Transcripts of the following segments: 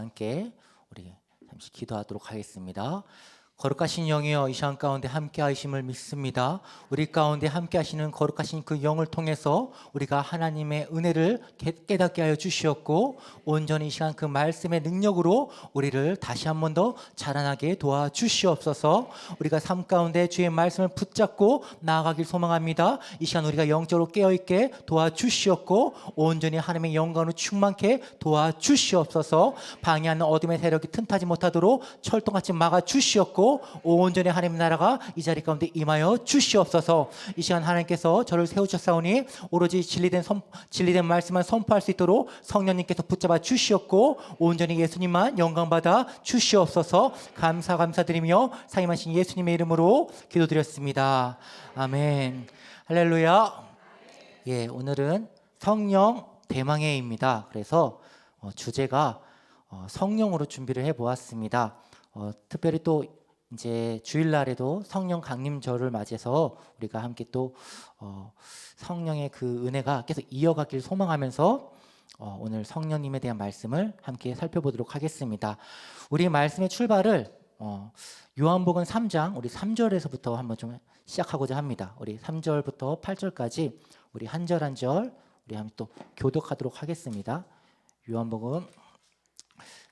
함께 우리 잠시 기도하도록 하겠습니다. 거룩하신 영이여, 이 시간 가운데 함께 하심을 믿습니다. 우리 가운데 함께 하시는 거룩하신 그 영을 통해서 우리가 하나님의 은혜를 깨닫게 하여 주시었고, 온전히 이 시간 그 말씀의 능력으로 우리를 다시 한 번 더 자라나게 도와주시옵소서. 우리가 삶 가운데 주의 말씀을 붙잡고 나아가길 소망합니다. 이 시간 우리가 영적으로 깨어있게 도와주시었고, 온전히 하나님의 영광으로 충만케 도와주시옵소서. 방해하는 어둠의 세력이 틈타지 못하도록 철통같이 막아주시었고, 온전히 하나님 나라가 이 자리 가운데 임하여 주시옵소서. 이 시간 하나님께서 저를 세우셨사오니 오로지 진리된 말씀만 선포할 수 있도록 성령님께서 붙잡아 주시었고, 온전히 예수님만 영광받아 주시옵소서. 감사드리며 사임하신 예수님의 이름으로 기도드렸습니다. 아멘. 할렐루야. 예, 오늘은 성령 대망회입니다. 그래서 주제가 성령으로 준비를 해보았습니다. 특별히 또 이제 주일날에도 성령 강림절을 맞이해서 우리가 함께 또 성령의 그 은혜가 계속 이어가길 소망하면서 오늘 성령님에 대한 말씀을 함께 살펴보도록 하겠습니다. 우리 말씀의 출발을 요한복음 3장 우리 3절에서부터 한번 좀 시작하고자 합니다. 우리 3절부터 8절까지 우리 한 절 한 절 우리 함께 또 교독하도록 하겠습니다. 요한복음,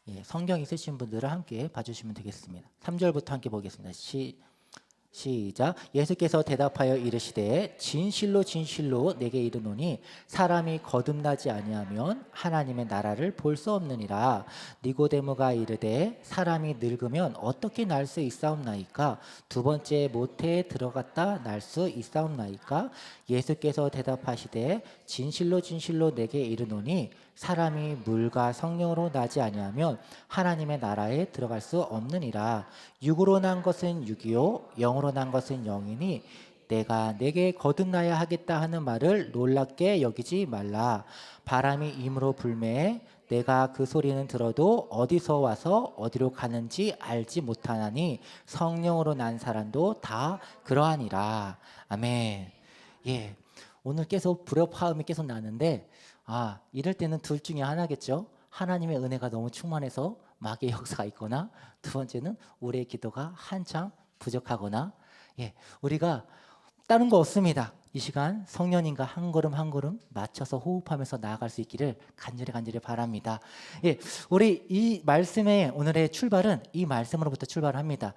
예, 성경 있으신 분들은 함께 봐주시면 되겠습니다. 3절부터 함께 보겠습니다. 시작. 예수께서 대답하여 이르시되 진실로 진실로 내게 이르노니 사람이 거듭나지 아니하면 하나님의 나라를 볼 수 없느니라. 니고데모가 이르되 사람이 늙으면 어떻게 날 수 있사옵나이까? 두 번째 모태에 들어갔다 날 수 있사옵나이까? 예수께서 대답하시되 진실로 진실로 내게 이르노니 사람이 물과 성령으로 나지 아니하면 하나님의 나라에 들어갈 수 없느니라. 육으로 난 것은 육이요 영으로 난 것은 영이니 내가 내게 거듭나야 하겠다 하는 말을 놀랍게 여기지 말라. 바람이 임으로 불매에 내가 그 소리는 들어도 어디서 와서 어디로 가는지 알지 못하나니 성령으로 난 사람도 다 그러하니라. 아멘. 예, 오늘 계속 불협화음이 계속 나는데 이럴 때는 둘 중에 하나겠죠. 하나님의 은혜가 너무 충만해서 마귀의 역사가 있거나, 두 번째는 우리의 기도가 한창 부족하거나. 예, 우리가 다른 거 없습니다. 이 시간 성령님과 한 걸음 한 걸음 맞춰서 호흡하면서 나아갈 수 있기를 간절히 바랍니다. 예, 우리 이 말씀의 오늘의 출발은 이 말씀으로부터 출발합니다.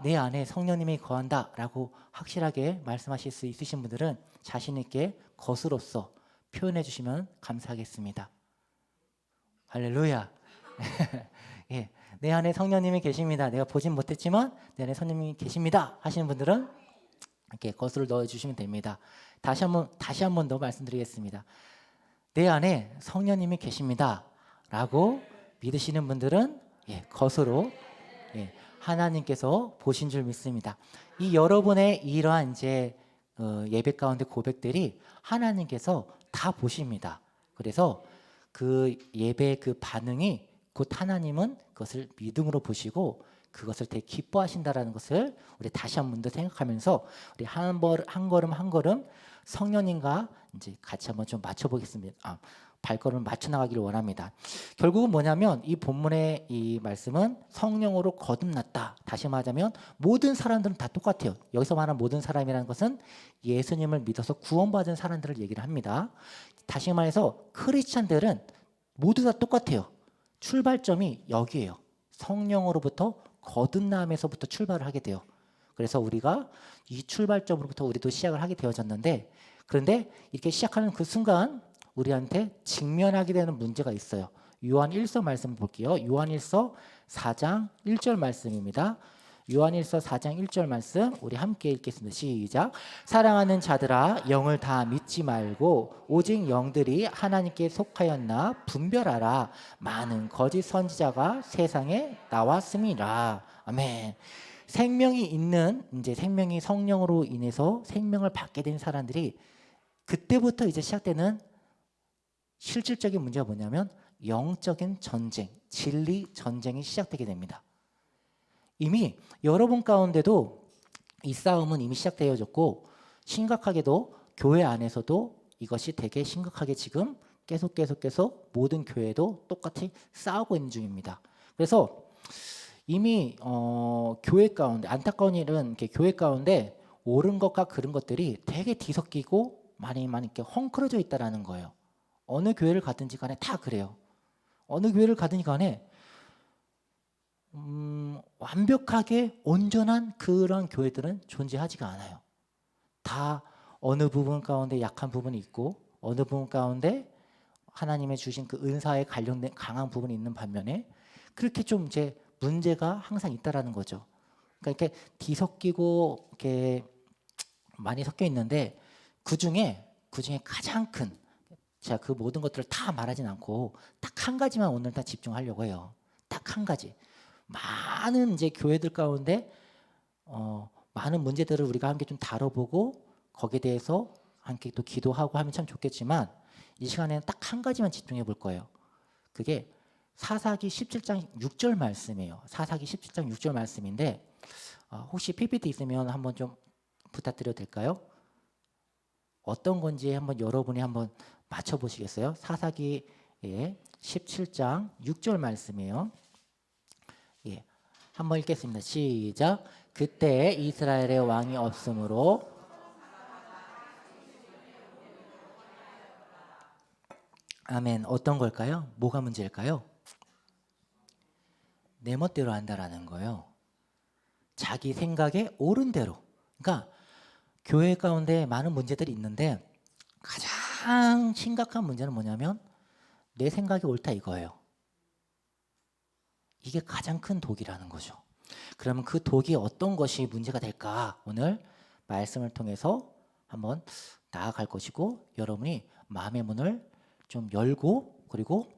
내 안에 성령님이 거한다라고 확실하게 말씀하실 수 있으신 분들은 자신 있게 것으로서 표현해 주시면 감사하겠습니다. 할렐루야. 예, 내 안에 성령님이 계십니다. 내가 보진 못했지만 내 안에 성령님이 계십니다 하시는 분들은 이렇게 것을 넣어 주시면 됩니다. 다시 한번 더 말씀드리겠습니다. 내 안에 성령님이 계십니다 라고 믿으시는 분들은 것으로 하나님께서 보신 줄 믿습니다. 이 여러분의 이러한 이제 예배 가운데 고백들이 하나님께서 다 보십니다. 그래서 그 예배의 그 반응이 곧 하나님은 그것을 믿음으로 보시고 그것을 되게 기뻐하신다라는 것을 우리 다시 한 번 더 생각하면서 우리 한 걸음 한 걸음 성령님과 이제 같이 한번 좀 맞춰보겠습니다. 발걸음을 맞춰 나가기를 원합니다. 결국은 뭐냐면 이 본문의 이 말씀은 성령으로 거듭났다. 다시 말하자면 모든 사람들은 다 똑같아요. 여기서 말하는 모든 사람이라는 것은 예수님을 믿어서 구원받은 사람들을 얘기를 합니다. 다시 말해서 크리스찬들은 모두 다 똑같아요. 출발점이 여기에요. 성령으로부터 거듭남에서부터 출발을 하게 돼요. 그래서 우리가 이 출발점으로부터 우리도 시작을 하게 되어졌는데, 그런데 이렇게 시작하는 그 순간 우리한테 직면하게 되는 문제가 있어요. 요한 1서 말씀 볼게요. 요한 1서 4장 1절 말씀입니다. 요한 1서 4장 1절 말씀 우리 함께 읽겠습니다. 시작. 사랑하는 자들아, 영을 다 믿지 말고 오직 영들이 하나님께 속하였나 분별하라. 많은 거짓 선지자가 세상에 나왔음이라. 아멘. 생명이 있는, 이제 생명이 성령으로 인해서 생명을 받게 된 사람들이 그때부터 이제 시작되는 실질적인 문제가 뭐냐면 영적인 전쟁, 진리 전쟁이 시작되게 됩니다. 이미 여러분 가운데도 이 싸움은 이미 시작되어졌고, 심각하게도 교회 안에서도 이것이 되게 심각하게 지금 계속 모든 교회도 똑같이 싸우고 있는 중입니다. 그래서 이미 교회 가운데 안타까운 일은 이렇게 교회 가운데 옳은 것과 그른 것들이 되게 뒤섞이고 많이 이렇게 헝클어져 있다라는 거예요. 어느 교회를 가든지 간에 다 그래요. 어느 교회를 가든지 간에 완벽하게 온전한 그런 교회들은 존재하지가 않아요. 다 어느 부분 가운데 약한 부분이 있고 어느 부분 가운데 하나님의 주신 그 은사에 관련된 강한 부분이 있는 반면에 그렇게 좀 이제 문제가 항상 있다라는 거죠. 그러니까 이렇게 뒤섞이고 이렇게 많이 섞여 있는데 그 중에 가장 큰 제가 그 모든 것들을 다 말하진 않고 딱 한 가지만 오늘 다 집중하려고 해요. 딱 한 가지. 많은 이제 교회들 가운데 많은 문제들을 우리가 함께 좀 다뤄보고 거기에 대해서 함께 또 기도하고 하면 참 좋겠지만 이 시간에는 딱 한 가지만 집중해 볼 거예요. 그게 사사기 17장 6절 말씀이에요. 사사기 17장 6절 말씀인데 혹시 PPT 있으면 한번 좀 부탁드려도 될까요? 어떤 건지 한번 여러분이 한번 맞춰보시겠어요? 사사기 17장 6절 말씀이에요. 예, 한번 읽겠습니다. 시작. 그때 이스라엘의 왕이 없으므로 아멘. 어떤 걸까요? 뭐가 문제일까요? 내 멋대로 한다라는 거예요. 자기 생각에 옳은 대로. 그러니까 교회 가운데 많은 문제들이 있는데 가장 심각한 문제는 뭐냐면 내 생각이 옳다 이거예요. 이게 가장 큰 독이라는 거죠. 그러면 그 독이 어떤 것이 문제가 될까? 오늘 말씀을 통해서 한번 나아갈 것이고 여러분이 마음의 문을 좀 열고 그리고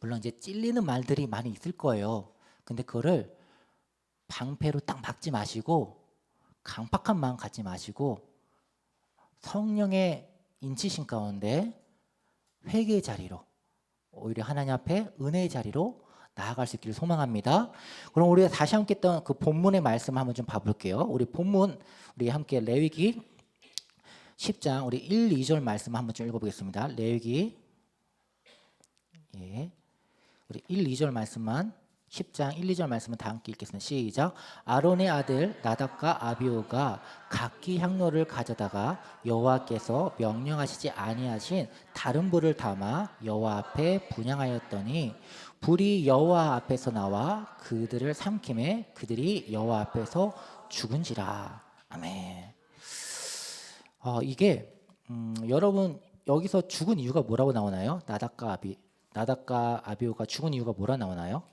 물론 이제 찔리는 말들이 많이 있을 거예요. 근데 그거를 방패로 딱 막지 마시고 강팍한 마음 갖지 마시고 성령의 인치심 가운데 회개의 자리로 오히려 하나님 앞에 은혜의 자리로 나아갈 수 있기를 소망합니다. 그럼 우리가 다시 함께 했던 그 본문의 말씀 한번 좀 봐볼게요. 우리 본문 우리 함께 레위기 10장 우리 1, 2절 말씀 한번 좀 읽어보겠습니다. 레위기 우리 1, 2절 말씀만 10장 1, 2절 말씀은 다 함께 읽겠습니다. 시작. 아론의 아들 나답과 아비후가 각기 향로를 가져다가 여호와께서 명령하시지 아니하신 다른 불을 담아 여호와 앞에 분향하였더니 불이 여호와 앞에서 나와 그들을 삼킴에 그들이 여호와 앞에서 죽은지라. 아멘. 이게 여러분 여기서 죽은 이유가 뭐라고 나오나요? 나답과 아비후가 죽은 이유가 뭐라 나오나요?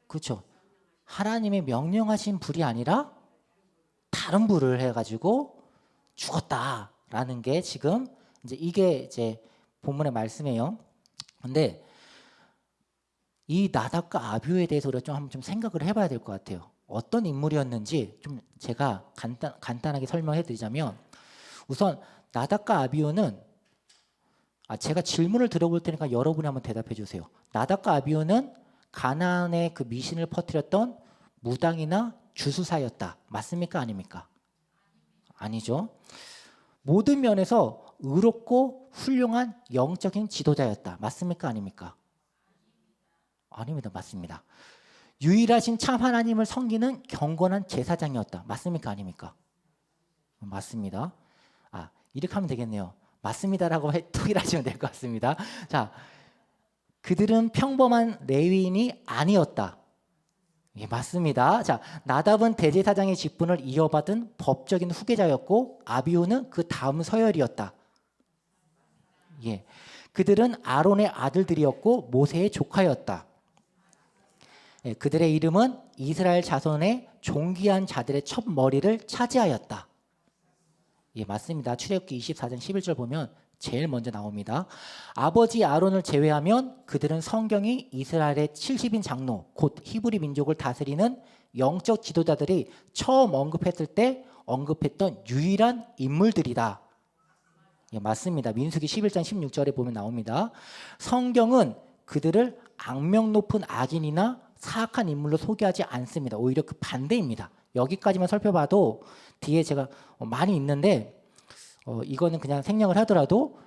그렇죠. 하나님의 명령하신 불이 아니라 다른 불을 해가지고 죽었다라는 게 지금 이게 이제 본문의 말씀이에요. 근데 이 나답과 아비후에 대해서 우리가 좀 한번 좀 생각을 해봐야 될 것 같아요. 어떤 인물이었는지 좀 제가 간단하게 설명해 드리자면 우선 나답과 아비후는 제가 질문을 들어볼 테니까 여러분이 한번 대답해 주세요. 나답과 아비후는 가나안의 그 미신을 퍼뜨렸던 무당이나 주수사였다. 맞습니까? 아닙니까? 아니죠. 모든 면에서 의롭고 훌륭한 영적인 지도자였다. 맞습니까? 아닙니까? 아닙니다. 맞습니다. 유일하신 참 하나님을 섬기는 경건한 제사장이었다. 맞습니까? 아닙니까? 맞습니다. 이렇게 하면 되겠네요. 맞습니다라고 통일하시면 될 것 같습니다. 자, 그들은 평범한 레위인이 아니었다. 예, 맞습니다. 자, 나답은 대제사장의 직분을 이어받은 법적인 후계자였고 아비후는 그 다음 서열이었다. 예, 그들은 아론의 아들들이었고 모세의 조카였다. 예, 그들의 이름은 이스라엘 자손의 존귀한 자들의 첫 머리를 차지하였다. 예, 맞습니다. 출애굽기 24장 11절 보면 제일 먼저 나옵니다. 아버지 아론을 제외하면 그들은 성경이 이스라엘의 70인 장로 곧 히브리 민족을 다스리는 영적 지도자들이 처음 언급했을 때 언급했던 유일한 인물들이다. 예, 맞습니다. 민수기 11장 16절에 보면 나옵니다. 성경은 그들을 악명 높은 악인이나 사악한 인물로 소개하지 않습니다. 오히려 그 반대입니다. 여기까지만 살펴봐도 뒤에 제가 많이 있는데 이거는 그냥 생략을 하더라도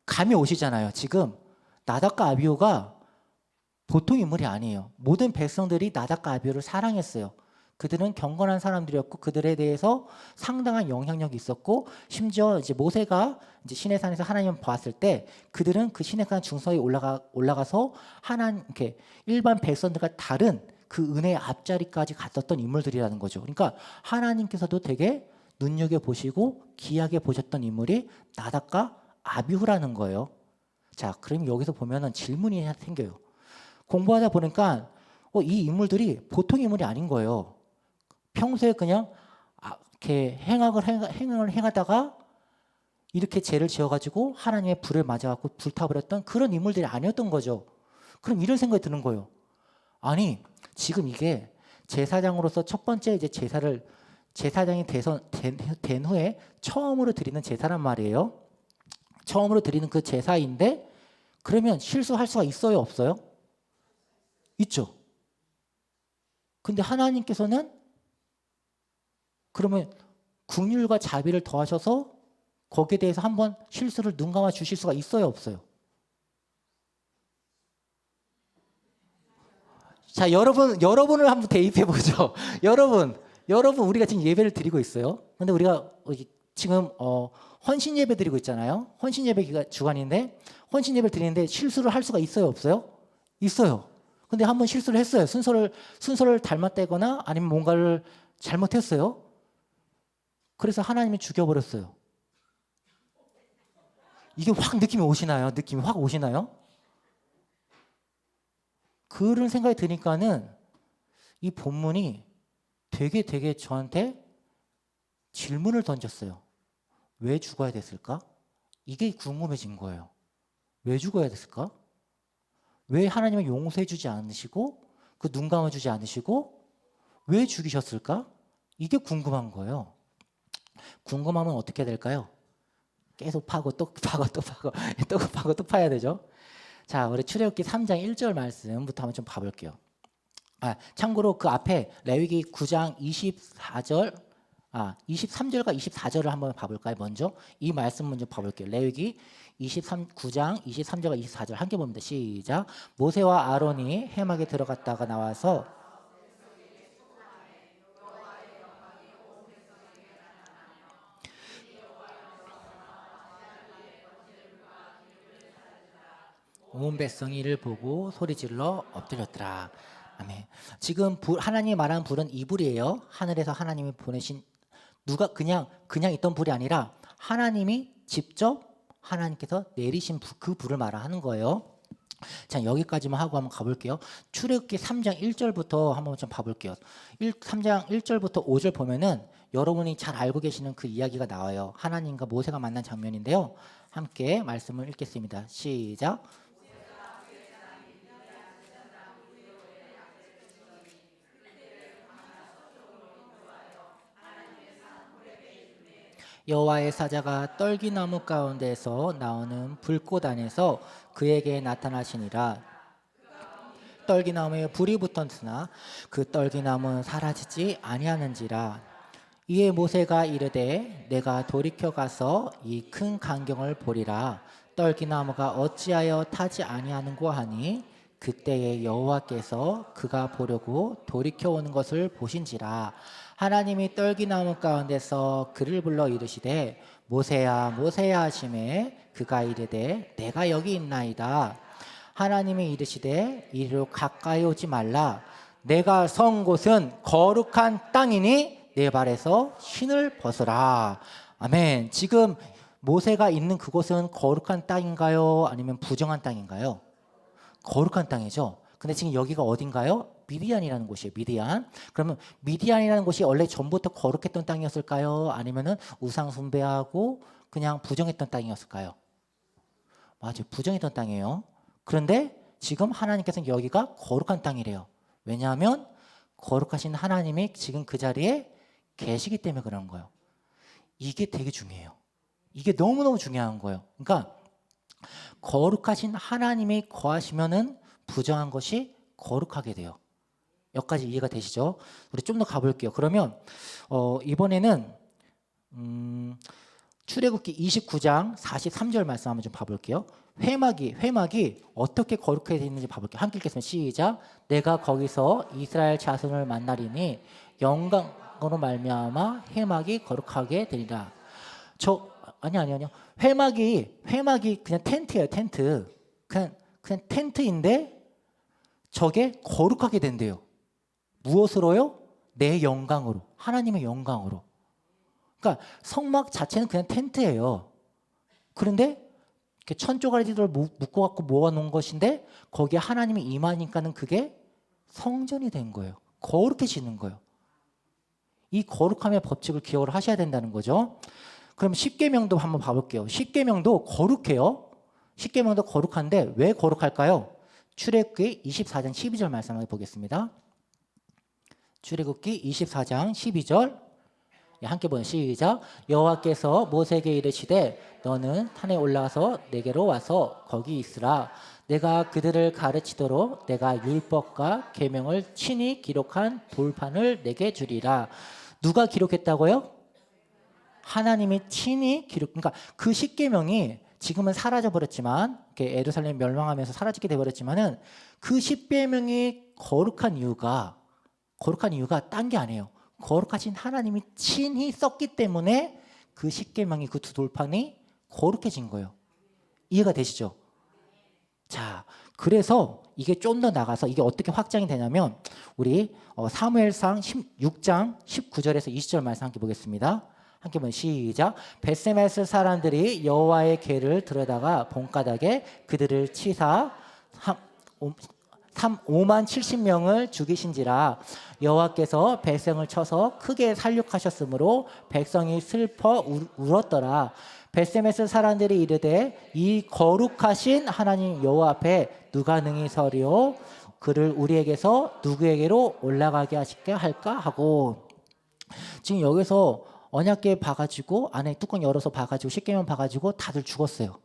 감이 오시잖아요. 지금 나답과 아비후가 보통 인물이 아니에요. 모든 백성들이 나답과 아비후를 사랑했어요. 그들은 경건한 사람들이었고 그들에 대해서 상당한 영향력이 있었고 심지어 이제 모세가 이제 시내산에서 하나님을 봤을 때 그들은 그 시내산 중서에 올라가서 이렇게 일반 백성들과 다른 그 은혜의 앞자리까지 갔었던 인물들이라는 거죠. 그러니까 하나님께서도 되게 눈여겨 보시고 귀하게 보셨던 인물이 나답과 아비후라는 거예요. 자, 그럼 여기서 보면은 질문이 생겨요. 공부하다 보니까 이 인물들이 보통 인물이 아닌 거예요. 평소에 그냥 이렇게 행을 행하다가 이렇게 죄를 지어가지고 하나님의 불을 맞아갖고 불타버렸던 그런 인물들이 아니었던 거죠. 그럼 이런 생각이 드는 거예요. 아니 지금 이게 제사장으로서 첫 번째 이제 제사장이 된 후에 처음으로 드리는 제사란 말이에요. 처음으로 드리는 그 제사인데 그러면 실수할 수가 있어요, 없어요? 있죠. 근데 하나님께서는 그러면 긍휼과 자비를 더하셔서 거기에 대해서 한번 실수를 눈감아 주실 수가 있어요, 없어요? 자, 여러분을 한번 대입해 보죠. 여러분 우리가 지금 예배를 드리고 있어요. 근데 우리가 지금 헌신 예배 드리고 있잖아요. 헌신 예배가 주간인데 헌신 예배를 드리는데 실수를 할 수가 있어요, 없어요? 있어요. 근데 한번 실수를 했어요. 순서를 닮았다거나 아니면 뭔가를 잘못했어요. 그래서 하나님이 죽여버렸어요. 이게 확 느낌이 오시나요? 느낌이 확 오시나요? 그런 생각이 드니까는 이 본문이 되게 저한테 질문을 던졌어요. 왜 죽어야 됐을까? 이게 궁금해진 거예요. 왜 죽어야 됐을까? 왜 하나님은 용서해 주지 않으시고 그 눈 감아 주지 않으시고 왜 죽이셨을까? 이게 궁금한 거예요. 궁금하면 어떻게 될까요? 계속 파고 또 파고 또 파고 또 파고 또 파야 되죠. 자, 우리 출애굽기 3장 1절 말씀부터 한번 좀 봐볼게요. 참고로 그 앞에 레위기 9장 23절과 24절을 한번 봐볼까요? 먼저 이 말씀 먼저 봐볼게요. 레위기 9장 23절과 24절 함께 봅니다. 시작. 모세와 아론이 회막에 들어갔다가 나와서 온 백성이 이를 보고 소리질러 엎드렸더라. 아멘. 지금 하나님이 말하는 불은 이 불이에요. 하늘에서 하나님이 보내신 누가 그냥 있던 불이 아니라 하나님이 직접 하나님께서 내리신 그 불을 말하는 거예요. 자, 여기까지만 하고 한번 가볼게요. 출애굽기 3장 1절부터 한번 좀 봐볼게요. 3장 1절부터 5절 보면은 여러분이 잘 알고 계시는 그 이야기가 나와요. 하나님과 모세가 만난 장면인데요. 함께 말씀을 읽겠습니다. 시작. 여호와의 사자가 떨기나무 가운데서 나오는 불꽃 안에서 그에게 나타나시니라. 떨기나무에 불이 붙었으나 그 떨기나무는 사라지지 아니하는지라. 이에 모세가 이르되 내가 돌이켜 가서 이 큰 광경을 보리라. 떨기나무가 어찌하여 타지 아니하는고 하니 그때에 여호와께서 그가 보려고 돌이켜 오는 것을 보신지라. 하나님이 떨기나무 가운데서 그를 불러 이르시되 모세야 모세야 하시매 그가 이르되 내가 여기 있나이다. 하나님이 이르시되 이리로 가까이 오지 말라. 내가 선 곳은 거룩한 땅이니 내 발에서 신을 벗어라. 아멘. 지금 모세가 있는 그곳은 거룩한 땅인가요? 아니면 부정한 땅인가요? 거룩한 땅이죠. 근데 지금 여기가 어딘가요? 미디안이라는 곳이에요. 미디안. 그러면 미디안이라는 곳이 원래 전부터 거룩했던 땅이었을까요? 아니면은 우상 숭배하고 그냥 부정했던 땅이었을까요? 맞아요. 부정했던 땅이에요. 그런데 지금 하나님께서는 여기가 거룩한 땅이래요. 왜냐하면 거룩하신 하나님이 지금 그 자리에 계시기 때문에 그런 거예요. 이게 되게 중요해요. 이게 너무너무 중요한 거예요. 그러니까 거룩하신 하나님이 거하시면은 부정한 것이 거룩하게 돼요. 여기까지 이해가 되시죠? 우리 좀 더 가볼게요. 그러면 이번에는 출애굽기 29장 43절 말씀 한번 좀 봐볼게요. 회막이 어떻게 거룩하게 되어 있는지 봐볼게요. 함께 읽겠습니다. 시작. 내가 거기서 이스라엘 자손을 만나리니 영광으로 말미암아 회막이 거룩하게 되리라. 아니요. 회막이 그냥 텐트예요. 텐트. 그냥 텐트인데 저게 거룩하게 된대요. 무엇으로요? 내 영광으로. 하나님의 영광으로. 그러니까 성막 자체는 그냥 텐트예요. 그런데 천 쪼가리들을 묶어갖고 모아놓은 것인데 거기에 하나님이 임하니까는 그게 성전이 된 거예요. 거룩해지는 거예요. 이 거룩함의 법칙을 기억을 하셔야 된다는 거죠. 그럼 십계명도 한번 봐볼게요. 십계명도 거룩해요. 십계명도 거룩한데 왜 거룩할까요? 출애굽기 24장 12절 말씀을 보겠습니다. 출애굽기 24장 12절 함께 보는 시작. 여호와께서 모세에게 이르시되 너는 산에 올라가서 내게로 와서 거기 있으라. 내가 그들을 가르치도록 내가 율법과 계명을 친히 기록한 돌판을 내게 주리라. 누가 기록했다고요? 하나님이 친히 기록. 그러니까 그 십계명이 지금은 사라져 버렸지만 예루살렘 멸망하면서 사라지게 돼 버렸지만은 그 십계명이 거룩한 이유가 딴 게 아니에요. 거룩하신 하나님이 친히 썼기 때문에 그 십계명이 그 두 돌판이 거룩해진 거예요. 이해가 되시죠? 자, 그래서 이게 좀 더 나가서 이게 어떻게 확장이 되냐면 우리 사무엘상 16장 19절에서 20절 말씀 함께 보겠습니다. 함께 보면 시작. 벳세메스 사람들이 여호와의 궤를 들여다가 본가닥에 그들을 치사 5만 70명을 죽이신지라. 여호와께서 백성을 쳐서 크게 살육하셨으므로 백성이 슬퍼 울었더라. 벳세메스 사람들이 이르되 이 거룩하신 하나님 여호와 앞에 누가 능히 서리오? 그를 우리에게서 누구에게로 올라가게 하실까 할까 하고. 지금 여기서 언약궤 봐가지고 안에 뚜껑 열어서 봐가지고 십계명 봐가지고 다들 죽었어요.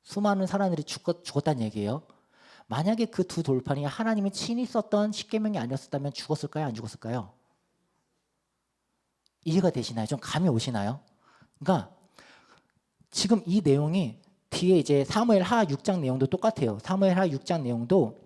수많은 사람들이 죽었다는 얘기예요. 만약에 그 두 돌판이 하나님이 친히 썼던 십계명이 아니었다면 죽었을까요? 안 죽었을까요? 이해가 되시나요? 좀 감이 오시나요? 그러니까 지금 이 내용이 뒤에 이제 사무엘하 6장 내용도 똑같아요. 사무엘하 6장 내용도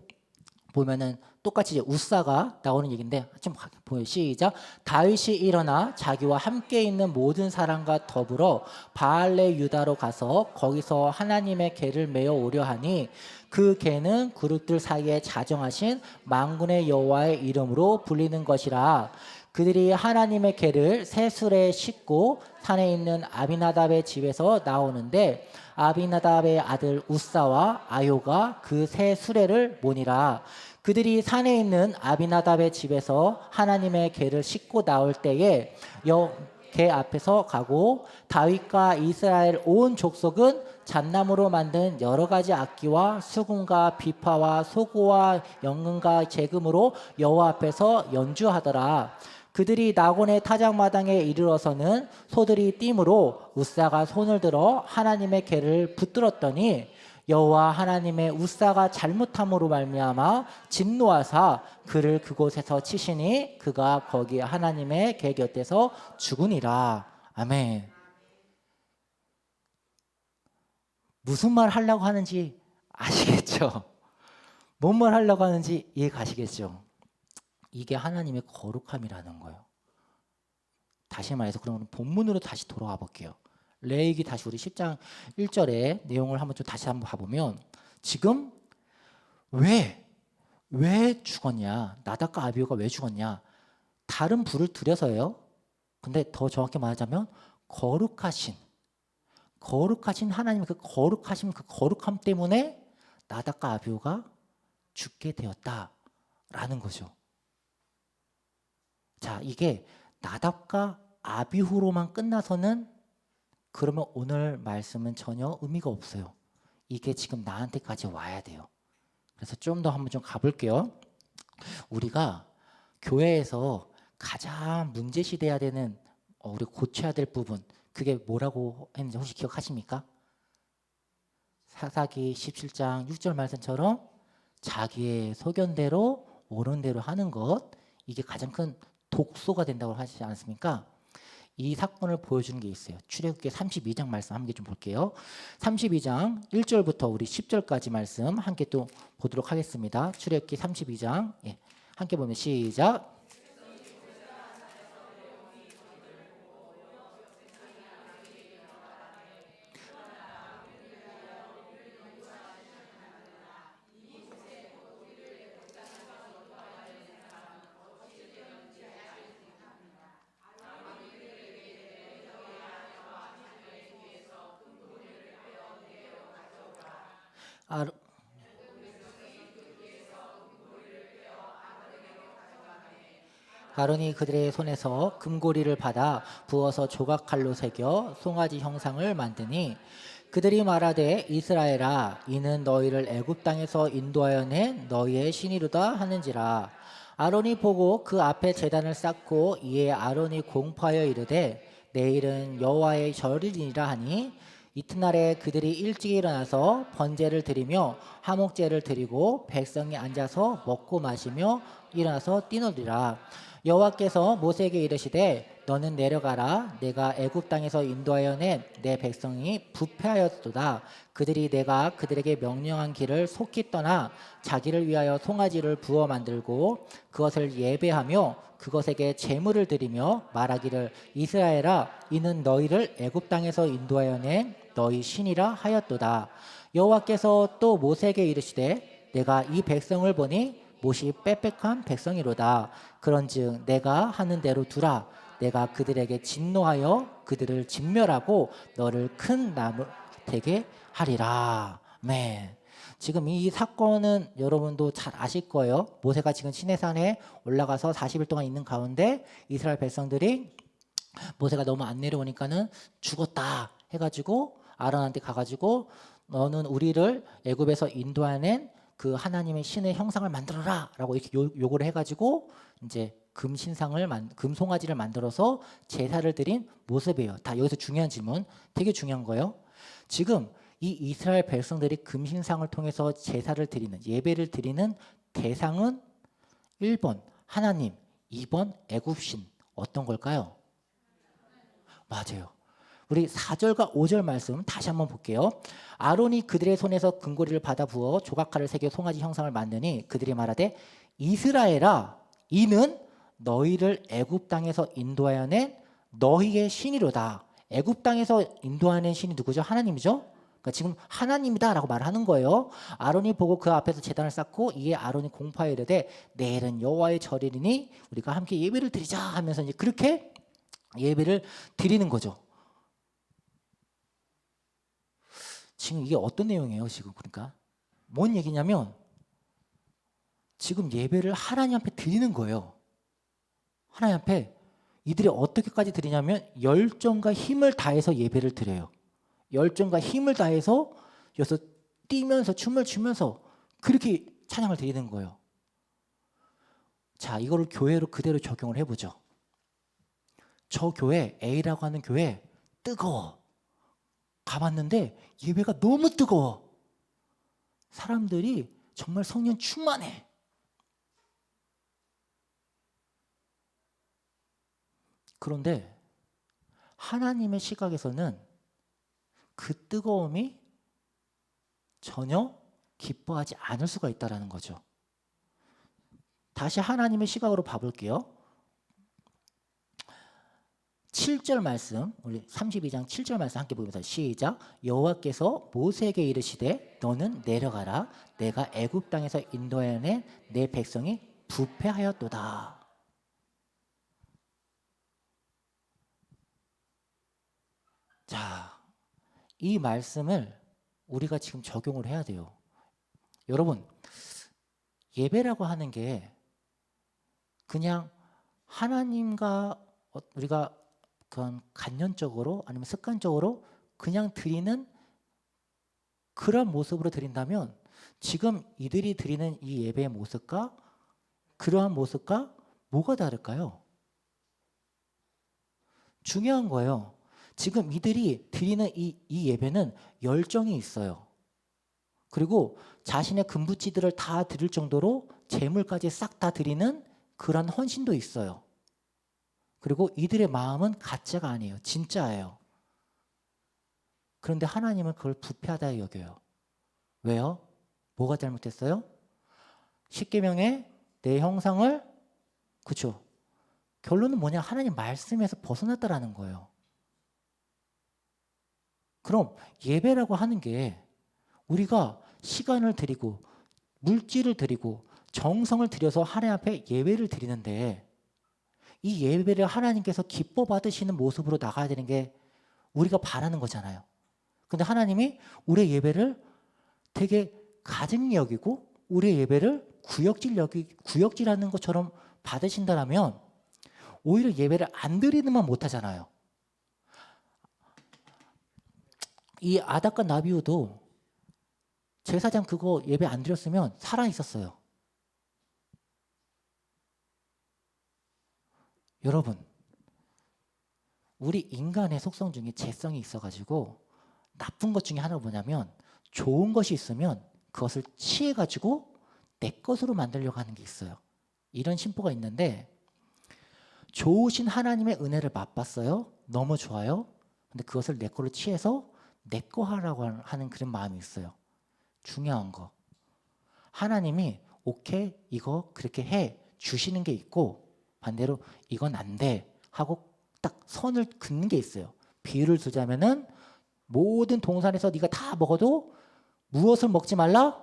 보면은 똑같이 이제 우사가 나오는 얘기인데 좀 보여. 시작. 다윗이 일어나 자기와 함께 있는 모든 사람과 더불어 바알레 유다로 가서 거기서 하나님의 궤를 메어 오려 하니 그 궤는 그룹들 사이에 자정하신 만군의 여호와의 이름으로 불리는 것이라. 그들이 하나님의 궤를 새 수레에 싣고 산에 있는 아비나답의 집에서 나오는데 아비나답의 아들 우사와 아요가 그 새 수레를 모니라. 그들이 산에 있는 아비나답의 집에서 하나님의 궤를 싣고 나올 때에 궤 앞에서 가고 다윗과 이스라엘 온 족속은 잣나무로 만든 여러 가지 악기와 수금과 비파와 소고와 연금과 재금으로 여호와 앞에서 연주하더라. 그들이 나곤의 타작마당에 이르러서는 소들이 띠므로 우사가 손을 들어 하나님의 궤를 붙들었더니 여호와 하나님의 우사가 잘못함으로 말미암아 진노하사 그를 그곳에서 치시니 그가 거기 하나님의 궤 곁에서 죽으니라. 아멘. 무슨 말 하려고 하는지 아시겠죠? 뭔 말 하려고 하는지 이해 가시겠죠? 이게 하나님의 거룩함이라는 거예요. 다시 말해서 그러면 본문으로 다시 돌아와 볼게요. 레위기 다시 우리 10장 1절의 내용을 한번 좀 다시 한번 봐보면 지금 왜 죽었냐? 나답과 아비후가 왜 죽었냐? 다른 불을 들여서예요. 근데 더 정확히 말하자면 거룩하신 하나님의 그 거룩함 때문에 나답과 아비후가 죽게 되었다라는 거죠. 자, 이게 나답과 아비후로만 끝나서는 그러면 오늘 말씀은 전혀 의미가 없어요. 이게 지금 나한테까지 와야 돼요. 그래서 좀 더 한번 좀 가볼게요. 우리가 교회에서 가장 문제시돼야 되는 우리 고쳐야 될 부분 그게 뭐라고 했는지 혹시 기억하십니까? 사사기 17장 6절 말씀처럼 자기의 소견대로 옳은 대로 하는 것 이게 가장 큰 독소가 된다고 하시지 않습니까? 이 사건을 보여주는 게 있어요. 출애굽기 32장 말씀 함께 좀 볼게요. 32장 1절부터 우리 10절까지 말씀 함께 또 보도록 하겠습니다. 출애굽기 32장 함께 보면 시작. 아, 아론이 그들의 손에서 금고리를 받아 부어서 조각칼로 새겨 송아지 형상을 만드니 그들이 말하되 이스라엘아 이는 너희를 애굽 땅에서 인도하여 낸 너희의 신이로다 하는지라. 아론이 보고 그 앞에 제단을 쌓고 이에 아론이 공포하여 이르되 내일은 여호와의 절이니라 하니 이튿날에 그들이 일찍 일어나서 번제를 드리며 화목제를 드리고 백성이 앉아서 먹고 마시며 일어나서 뛰놀리라. 여호와께서 모세에게 이르시되 너는 내려가라. 내가 애굽 땅에서 인도하여 낸 내 백성이 부패하였도다. 그들이 내가 그들에게 명령한 길을 속히 떠나 자기를 위하여 송아지를 부어 만들고 그것을 예배하며 그것에게 제물을 드리며 말하기를 이스라엘아 이는 너희를 애굽 땅에서 인도하여 낸 너희 신이라 하였도다. 여호와께서 또 모세에게 이르시되 내가 이 백성을 보니 못이 빽빽한 백성이로다. 그런즉 내가 하는 대로 두라. 내가 그들에게 진노하여 그들을 진멸하고 너를 큰 나무 되게 하리라. 네. 지금 이 사건은 여러분도 잘 아실 거예요. 모세가 지금 시내산에 올라가서 40일 동안 있는 가운데 이스라엘 백성들이 모세가 너무 안 내려오니까는 죽었다 해가지고 아론한테 가가지고 너는 우리를 애굽에서 인도하는 그 하나님의 신의 형상을 만들어라 라고 이렇게 요구를 해가지고 이제 금송아지를 만들어서 제사를 드린 모습이에요. 다 여기서 중요한 질문, 되게 중요한 거예요. 지금 이 이스라엘 백성들이 금신상을 통해서 제사를 드리는, 예배를 드리는 대상은 1번 하나님, 2번 애굽신. 어떤 걸까요? 맞아요. 우리 4절과 5절 말씀 다시 한번 볼게요. 아론이 그들의 손에서 금고리를 받아 부어 조각칼을 새겨 송아지 형상을 만드니 그들이 말하되 이스라엘아 이는 너희를 애굽 땅에서 인도하여 낸 너희의 신이로다. 애굽 땅에서 인도하는 신이 누구죠? 하나님이죠. 그러니까 지금 하나님이다라고 말하는 거예요. 아론이 보고 그 앞에서 제단을 쌓고 이에 아론이 공포하여 이르되 내일은 여호와의 절이니 우리가 함께 예배를 드리자 하면서 이제 그렇게 예배를 드리는 거죠. 지금 이게 어떤 내용이에요? 지금 그러니까 뭔 얘기냐면 지금 예배를 하나님 앞에 드리는 거예요. 하나님 앞에 이들이 어떻게까지 드리냐면 열정과 힘을 다해서 예배를 드려요. 열정과 힘을 다해서 여기서 뛰면서 춤을 추면서 그렇게 찬양을 드리는 거예요. 자, 이거를 교회로 그대로 적용을 해보죠. 저 교회 A라고 하는 교회 뜨거워. 가봤는데 예배가 너무 뜨거워. 사람들이 정말 성령 충만해. 그런데 하나님의 시각에서는 그 뜨거움이 전혀 기뻐하지 않을 수가 있다는 거죠. 다시 하나님의 시각으로 봐볼게요. 7절 말씀, 우리 32장 7절 말씀 함께 보면서 시작. 여호와께서 모세에게 이르시되 너는 내려가라. 내가 애굽 땅에서 인도하여 낸 내 백성이 부패하였도다. 자, 이 말씀을 우리가 지금 적용을 해야 돼요. 여러분, 예배라고 하는 게 그냥 하나님과 우리가 그런 간념적으로 아니면 습관적으로 그냥 드리는 그런 모습으로 드린다면 지금 이들이 드리는 이 예배의 모습과 그러한 모습과 뭐가 다를까요? 중요한 거예요. 지금 이들이 드리는 이 예배는 열정이 있어요. 그리고 자신의 금부치들을 다 드릴 정도로 재물까지 싹 다 드리는 그런 헌신도 있어요. 그리고 이들의 마음은 가짜가 아니에요. 진짜예요. 그런데 하나님은 그걸 부패하다 여겨요. 왜요? 뭐가 잘못됐어요? 십계명의 내 형상을, 그렇죠? 결론은 뭐냐? 하나님 말씀에서 벗어났다라는 거예요. 그럼 예배라고 하는 게 우리가 시간을 드리고 물질을 드리고 정성을 들여서 하나님 앞에 예배를 드리는데, 이 예배를 하나님께서 기뻐 받으시는 모습으로 나가야 되는 게 우리가 바라는 거잖아요. 근데 하나님이 우리의 예배를 되게 가증히 여기고 우리의 예배를 구역질하는 것처럼 받으신다라면 오히려 예배를 안 드리는만 못하잖아요. 이 아닥과 나비우도 제사장 그거 예배 안 드렸으면 살아 있었어요. 여러분, 우리 인간의 속성 중에 재성이 있어가지고 나쁜 것 중에 하나가 뭐냐면, 좋은 것이 있으면 그것을 취해가지고 내 것으로 만들려고 하는 게 있어요. 이런 심보가 있는데, 좋으신 하나님의 은혜를 맛봤어요. 너무 좋아요. 근데 그것을 내 거로 취해서 내 거 하라고 하는 그런 마음이 있어요. 중요한 거, 하나님이 오케이 이거 그렇게 해 주시는 게 있고, 반대로 이건 안 돼 하고 딱 선을 긋는 게 있어요. 비유를 두자면은 모든 동산에서 네가 다 먹어도 무엇을 먹지 말라?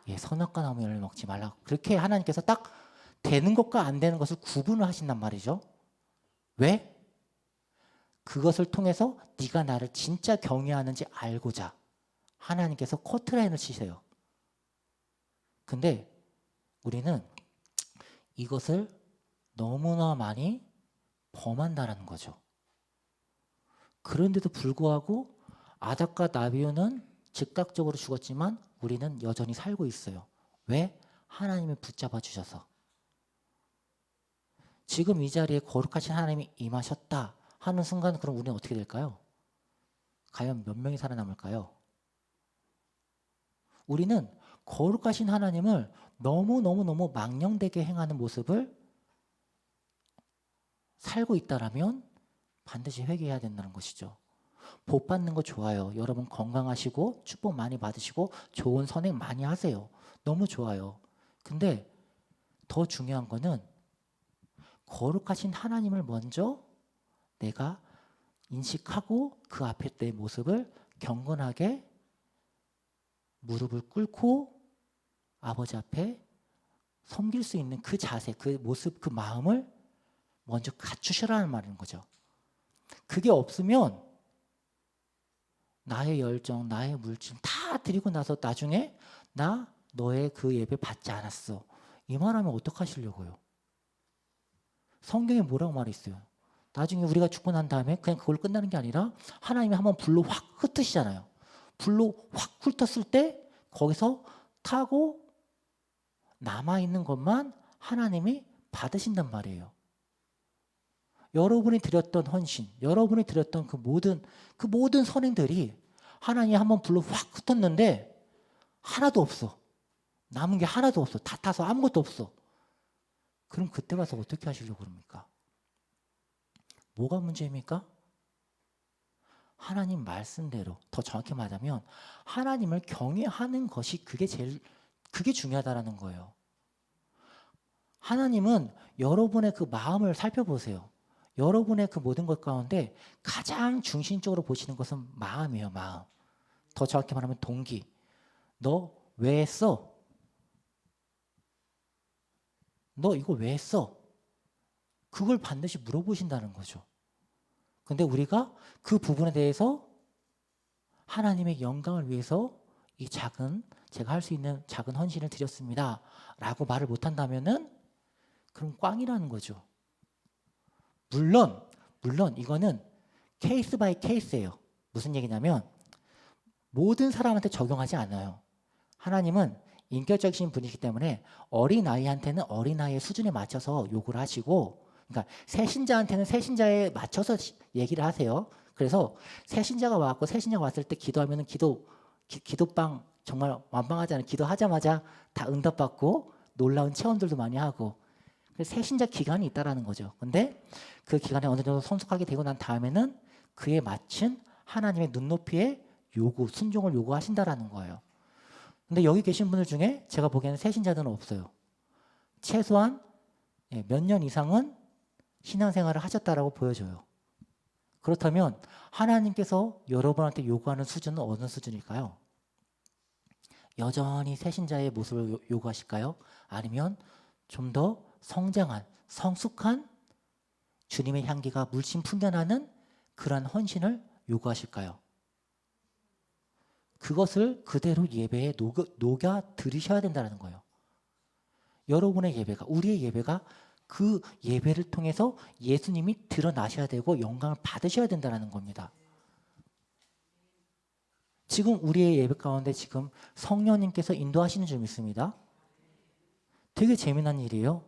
예, 선악과 나무 열매를 먹지 말라. 그렇게 하나님께서 딱 되는 것과 안 되는 것을 구분을 하신단 말이죠. 왜? 그것을 통해서 네가 나를 진짜 경외하는지 알고자 하나님께서 커트라인을 치세요. 근데 우리는 이것을 너무나 많이 범한다는 거죠. 그런데도 불구하고 아닥과 나비오는 즉각적으로 죽었지만 우리는 여전히 살고 있어요. 왜? 하나님이 붙잡아 주셔서. 지금 이 자리에 거룩하신 하나님이 임하셨다 하는 순간, 그럼 우리는 어떻게 될까요? 과연 몇 명이 살아남을까요? 우리는 거룩하신 하나님을 너무너무 망령되게 행하는 모습을 살고 있다라면 반드시 회개해야 된다는 것이죠. 복 받는 거 좋아요. 여러분 건강하시고 축복 많이 받으시고 좋은 선행 많이 하세요. 너무 좋아요. 근데 더 중요한 거는 거룩하신 하나님을 먼저 내가 인식하고 그 앞에 내 모습을 경건하게 무릎을 꿇고 아버지 앞에 섬길 수 있는 그 자세, 그 모습, 그 마음을 먼저 갖추시라는 말인 거죠. 그게 없으면 나의 열정, 나의 물질 다 드리고 나서 나중에 나 너의 그 예배 받지 않았어, 이 말하면 어떡하시려고요? 성경에 뭐라고 말했어요? 나중에 우리가 죽고 난 다음에 그냥 그걸 끝나는 게 아니라 하나님이 한번 불로 확 흩으시잖아요. 불로 확 훑었을 때 거기서 타고 남아있는 것만 하나님이 받으신단 말이에요. 여러분이 드렸던 헌신, 여러분이 드렸던 그 모든 선행들이 하나님이 한번 불로 확 흩었는데 하나도 없어. 남은 게 하나도 없어. 다 타서 아무것도 없어. 그럼 그때 가서 어떻게 하시려고 그럽니까? 뭐가 문제입니까? 하나님 말씀대로, 더 정확히 말하면 하나님을 경외하는 것이 그게 중요하다는 거예요. 하나님은 여러분의 그 마음을 살펴보세요. 여러분의 그 모든 것 가운데 가장 중심적으로 보시는 것은 마음이에요. 마음. 더 정확히 말하면 동기. 너 왜 했어? 너 이거 왜 했어? 그걸 반드시 물어보신다는 거죠. 근데 우리가 그 부분에 대해서 하나님의 영광을 위해서 이 제가 할 수 있는 작은 헌신을 드렸습니다 라고 말을 못한다면은 그럼 꽝이라는 거죠. 물론 이거는 케이스 바이 케이스예요. 무슨 얘기냐면 모든 사람한테 적용하지 않아요. 하나님은 인격적이신 분이기 때문에 어린아이한테는 어린아이의 수준에 맞춰서 요구를 하시고, 그러니까 새신자한테는 새신자에 맞춰서 얘기를 하세요. 그래서 새신자가 왔을 때 기도하면 기도방 정말 완방하지 않아요. 기도하자마자 다 응답받고 놀라운 체험들도 많이 하고, 새신자 기간이 있다라는 거죠. 근데 그 기간에 어느 정도 성숙하게 되고 난 다음에는 그에 맞춘 하나님의 눈높이의 요구, 순종을 요구하신다라는 거예요. 근데 여기 계신 분들 중에 제가 보기에는 새신자들은 없어요. 최소한 몇 년 이상은 신앙생활을 하셨다라고 보여져요. 그렇다면 하나님께서 여러분한테 요구하는 수준은 어느 수준일까요? 여전히 새신자의 모습을 요구하실까요? 아니면 좀 더 성장한, 성숙한 주님의 향기가 물씬 풍겨나는 그러한 헌신을 요구하실까요? 그것을 그대로 예배에 녹여 들이셔야 된다는 거예요. 여러분의 예배가, 우리의 예배가 그 예배를 통해서 예수님이 드러나셔야 되고 영광을 받으셔야 된다는 겁니다. 지금 우리의 예배 가운데 지금 성령님께서 인도하시는 줄 믿습니다. 되게 재미난 일이에요.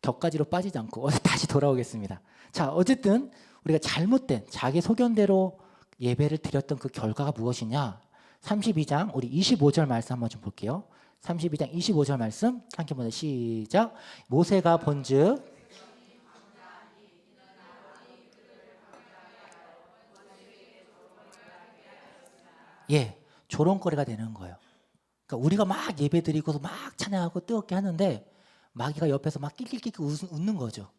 격가지로 빠지지 않고 다시 돌아오겠습니다. 자, 어쨌든 우리가 잘못된 자기 소견대로 예배를 드렸던 그 결과가 무엇이냐? 32장 우리 25절 말씀 한번 좀 볼게요. 32장 25절 말씀 함께 보자. 시작. 모세가 본즉 조롱거리가 되는 거예요. 그러니까 우리가 막 예배드리고 막 찬양하고 뜨겁게 하는데 마귀가 옆에서 막 낄낄낄 웃는 거죠.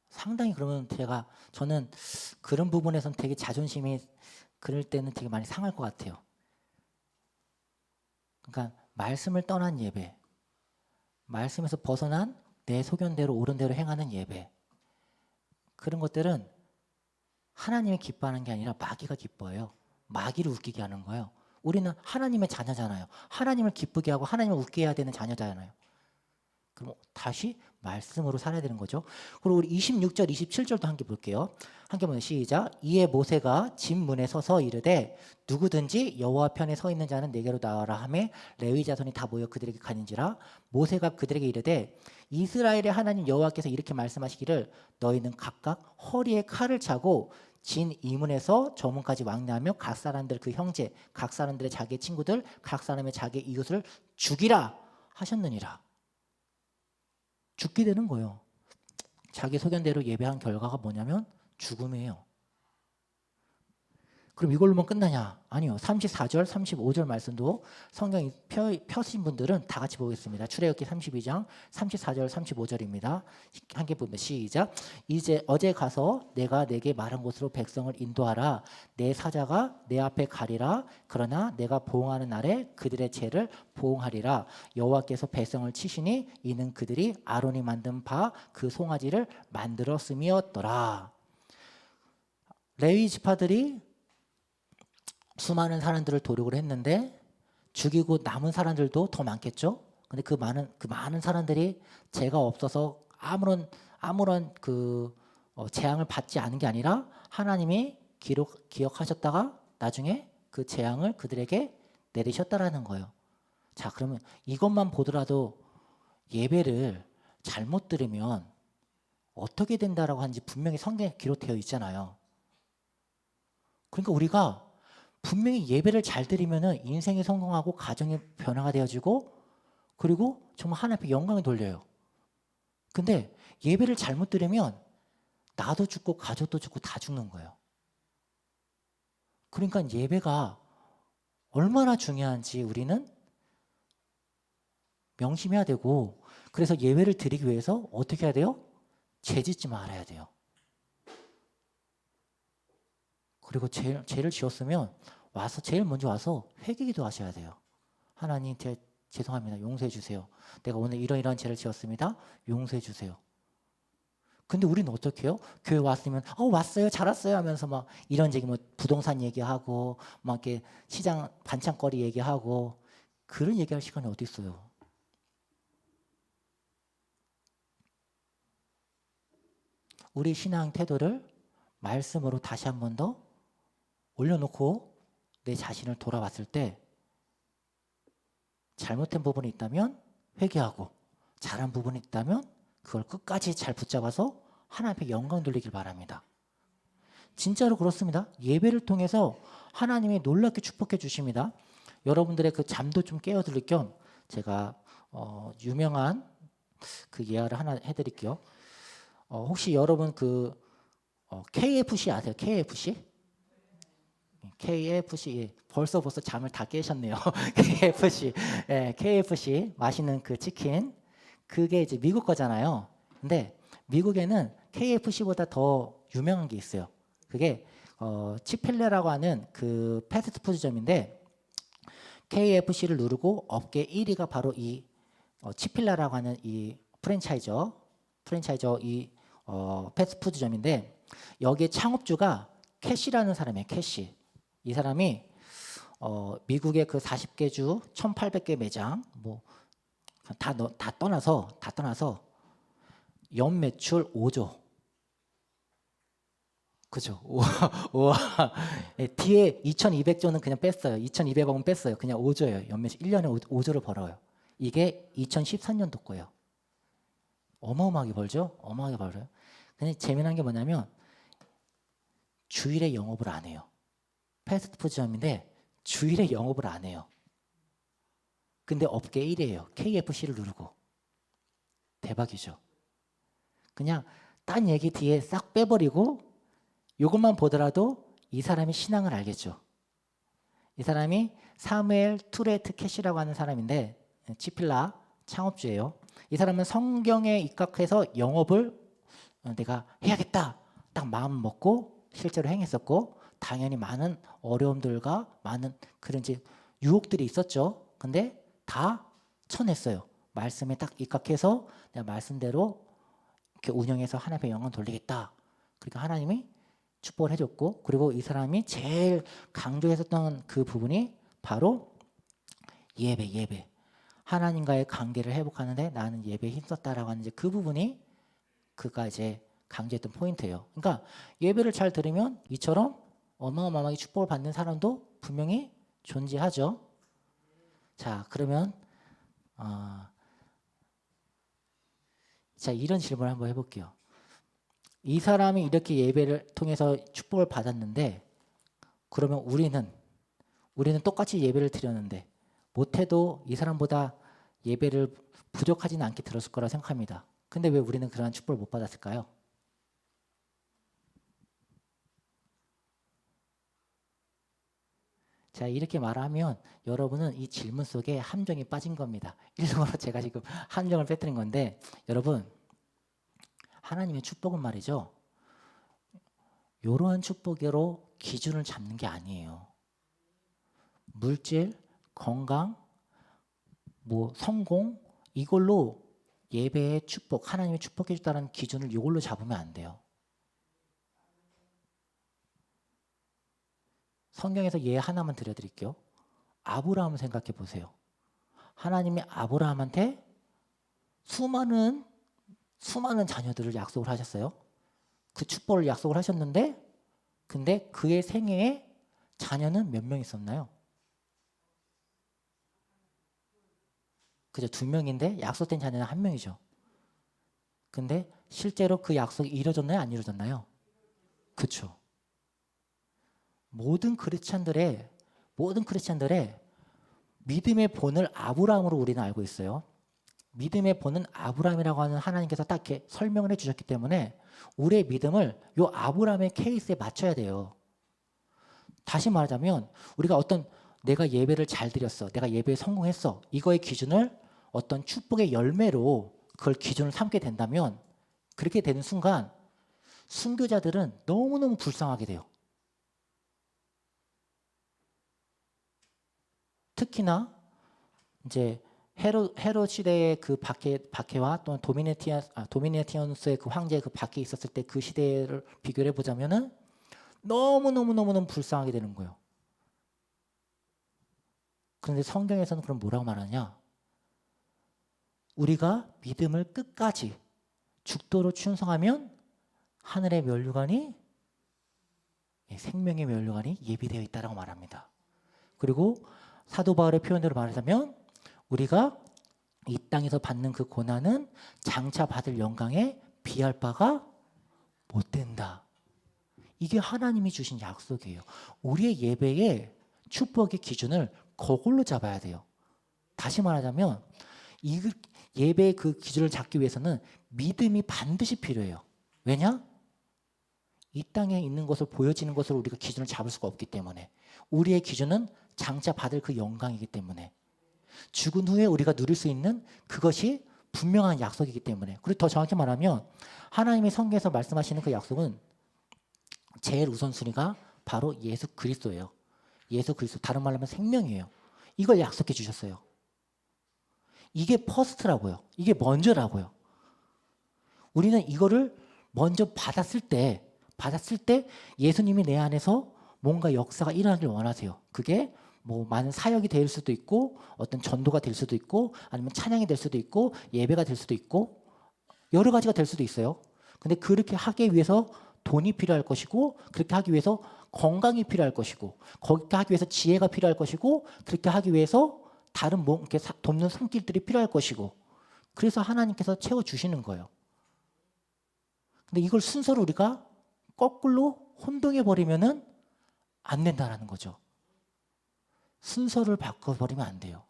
상당히 그러면 저는 그런 부분에서는 되게 자존심이 그럴 때는 되게 많이 상할 것 같아요. 그러니까 말씀을 떠난 예배, 말씀에서 벗어난 내 소견대로 옳은 대로 행하는 예배, 그런 것들은 하나님이 기뻐하는 게 아니라 마귀가 기뻐해요. 마귀를 웃기게 하는 거예요. 우리는 하나님의 자녀잖아요. 하나님을 기쁘게 하고 하나님을 웃게 해야 되는 자녀잖아요. 그럼 다시 말씀으로 살아야 되는 거죠. 그리고 우리 26절, 27절도 함께 볼게요. 함께 보면 시작. 이에 모세가 집 문에 서서 이르되 누구든지 여호와 편에 서 있는 자는 내게로 나와라 하매 레위 자손이 다 모여 그들에게 가는지라. 모세가 그들에게 이르되 이스라엘의 하나님 여호와께서 이렇게 말씀하시기를 너희는 각각 허리에 칼을 차고 진 이문에서 저문까지 왕래하며 각 사람들 그 형제, 각 사람들의 자기 친구들, 각 사람의 자기 이웃을 죽이라 하셨느니라. 죽게 되는 거예요. 자기 소견대로 예배한 결과가 뭐냐면 죽음이에요. 그럼 이걸로만 끝나냐? 아니요. 34절, 35절 말씀도 성경이 펴신 분들은 다 같이 보겠습니다. 출애굽기 32장 34절, 35절입니다. 함께 보면 시작. 이제 어제 가서 내가 내게 말한 곳으로 백성을 인도하라. 내 사자가 내 앞에 가리라. 그러나 내가 보응하는 날에 그들의 죄를 보응하리라. 여호와께서 백성을 치시니 이는 그들이 아론이 만든 바 그 송아지를 만들었음이었더라. 레위 지파들이 수많은 사람들을 도륙을 했는데 죽이고 남은 사람들도 더 많겠죠. 근데 그 많은 사람들이 죄가 없어서 아무런 재앙을 받지 않은 게 아니라 하나님이 기억하셨다가 나중에 그 재앙을 그들에게 내리셨다라는 거예요. 자, 그러면 이것만 보더라도 예배를 잘못 들으면 어떻게 된다라고 하는지 분명히 성경에 기록되어 있잖아요. 그러니까 우리가 분명히 예배를 잘 드리면은 인생이 성공하고 가정이 변화가 되어지고 그리고 정말 하나님 앞에 영광이 돌려요. 근데 예배를 잘못 드리면 나도 죽고 가족도 죽고 다 죽는 거예요. 그러니까 예배가 얼마나 중요한지 우리는 명심해야 되고, 그래서 예배를 드리기 위해서 어떻게 해야 돼요? 죄 짓지 말아야 돼요. 그리고 죄를 지었으면 제일 먼저 와서 회개기도 하셔야 돼요. 하나님, 죄송합니다. 용서해 주세요. 내가 오늘 이런 죄를 지었습니다. 용서해 주세요. 근데 우리는 어떻게 해요? 교회 왔으면 왔어요, 잘 왔어요 하면서 막 이런저런 뭐 부동산 얘기하고 막 이렇게 시장 반찬거리 얘기하고 그런 얘기할 시간이 어디 있어요? 우리 신앙 태도를 말씀으로 다시 한 번 더 올려놓고 내 자신을 돌아봤을 때 잘못된 부분이 있다면 회개하고 잘한 부분이 있다면 그걸 끝까지 잘 붙잡아서 하나님 앞에 영광 돌리길 바랍니다. 진짜로 그렇습니다. 예배를 통해서 하나님이 놀랍게 축복해 주십니다. 여러분들의 그 잠도 좀 깨워드릴 겸 제가 유명한 그 예화를 하나 해드릴게요. 혹시 여러분 그 KFC 아세요? KFC? KFC 예, 벌써 잠을 다 깨셨네요. KFC KFC 맛있는 그 치킨 그게 이제 미국 거잖아요. 근데 미국에는 KFC보다 더 유명한 게 있어요. 그게 치필레라고 하는 그 패스트푸드점인데 KFC를 누르고 업계 1위가 바로 이 치필레라고 하는 이 프랜차이저 이 패스트푸드점인데 여기에 창업주가 캐시라는 사람이에요. 캐시. 이 사람이 미국의 그 40개 주 1,800개 매장 뭐 다 떠나서 연 매출 5조. 그죠? 우와. 예, 뒤에 2,200조는 그냥 뺐어요. 2,200억은 뺐어요. 그냥 5조예요. 연 매출 1년에 5조를 벌어요. 이게 2013년도 거예요. 어마어마하게 벌죠? 어마어마하게 벌어요. 근데 재미난 게 뭐냐면 주일에 영업을 안 해요. 패스트푸드점인데 주일에 영업을 안 해요. 근데 업계 1위예요. KFC를 누르고. 대박이죠. 그냥 딴 얘기 뒤에 싹 빼버리고 이것만 보더라도 이 사람이 신앙을 알겠죠. 이 사람이 사무엘 투레트 캐시라고 하는 사람인데 치필라 창업주예요. 이 사람은 성경에 입각해서 영업을 내가 해야겠다 딱 마음 먹고 실제로 행했었고 당연히 많은 어려움들과 많은 그런 이제 유혹들이 있었죠. 근데 다 쳐냈어요. 말씀에 딱 입각해서 내가 말씀대로 이렇게 운영해서 하나님의 영광 돌리겠다. 그러니까 하나님이 축복을 해줬고 그리고 이 사람이 제일 강조했었던 그 부분이 바로 예배. 하나님과의 관계를 회복하는데 나는 예배에 힘썼다라고 하는 이제 그 부분이 그가 이제 강조했던 포인트예요. 그러니까 예배를 잘 들으면 이처럼 어마어마하게 축복을 받는 사람도 분명히 존재하죠. 자, 그러면 자 이런 질문을 한번 해볼게요. 이 사람이 이렇게 예배를 통해서 축복을 받았는데 그러면 우리는 똑같이 예배를 드렸는데 못해도 이 사람보다 예배를 부족하지는 않게 들었을 거라 생각합니다. 근데 왜 우리는 그러한 축복을 못 받았을까요? 자, 이렇게 말하면 여러분은 이 질문 속에 함정이 빠진 겁니다. 일부러 제가 지금 함정을 빼뜨린 건데 여러분 하나님의 축복은 말이죠. 이러한 축복으로 기준을 잡는 게 아니에요. 물질, 건강, 뭐 성공 이걸로 예배의 축복, 하나님이 축복해 줬다는 기준을 이걸로 잡으면 안 돼요. 성경에서 예 하나만 드려드릴게요. 아브라함을 생각해 보세요. 하나님이 아브라함한테 수많은 자녀들을 약속을 하셨어요. 그 축복을 약속을 하셨는데 근데 그의 생애에 자녀는 몇 명 있었나요? 그죠? 2명인데 약속된 자녀는 1명이죠. 근데 실제로 그 약속이 이루어졌나요? 안 이루어졌나요? 그렇죠. 모든 크리스찬들의 믿음의 본을 아브라함으로 우리는 알고 있어요. 믿음의 본은 아브라함이라고 하는 하나님께서 딱 이렇게 설명을 해주셨기 때문에 우리의 믿음을 요 아브라함의 케이스에 맞춰야 돼요. 다시 말하자면 우리가 어떤 내가 예배를 잘 드렸어, 내가 예배에 성공했어 이거의 기준을 어떤 축복의 열매로 그걸 기준을 삼게 된다면 그렇게 되는 순간 순교자들은 너무너무 불쌍하게 돼요. 특히나 이제 헤롯 시대의 그 박해와 또는 도미니티언스의 그 황제 그 박해 있었을 때 그 시대를 비교를 해보자면은 너무 불쌍하게 되는 거예요. 그런데 성경에서는 그럼 뭐라고 말하냐? 우리가 믿음을 끝까지 죽도록 충성하면 하늘의 면류관이 생명의 면류관이 예비되어 있다라고 말합니다. 그리고 사도 바울의 표현대로 말하자면 우리가 이 땅에서 받는 그 고난은 장차 받을 영광에 비할 바가 못 된다. 이게 하나님이 주신 약속이에요. 우리의 예배의 축복의 기준을 그걸로 잡아야 돼요. 다시 말하자면 이 예배의 그 기준을 잡기 위해서는 믿음이 반드시 필요해요. 왜냐? 이 땅에 있는 것을 보여지는 것으로 우리가 기준을 잡을 수가 없기 때문에 우리의 기준은 장차 받을 그 영광이기 때문에 죽은 후에 우리가 누릴 수 있는 그것이 분명한 약속이기 때문에 그리고 더 정확히 말하면 하나님이 성경에서 말씀하시는 그 약속은 제일 우선순위가 바로 예수 그리스도예요. 예수 그리스도 다른 말로 하면 생명이에요. 이걸 약속해 주셨어요. 이게 퍼스트라고요. 이게 먼저라고요. 우리는 이거를 먼저 받았을 때 예수님이 내 안에서 뭔가 역사가 일어나길 원하세요. 그게 뭐 많은 사역이 될 수도 있고 어떤 전도가 될 수도 있고 아니면 찬양이 될 수도 있고 예배가 될 수도 있고 여러 가지가 될 수도 있어요. 근데 그렇게 하기 위해서 돈이 필요할 것이고 그렇게 하기 위해서 건강이 필요할 것이고 그렇게 하기 위해서 지혜가 필요할 것이고 그렇게 하기 위해서 다른 뭐 이렇게 돕는 손길들이 필요할 것이고 그래서 하나님께서 채워주시는 거예요. 근데 이걸 순서로 우리가 거꾸로 혼동해 버리면은 안 된다라는 거죠. 순서를 바꿔버리면 안 돼요.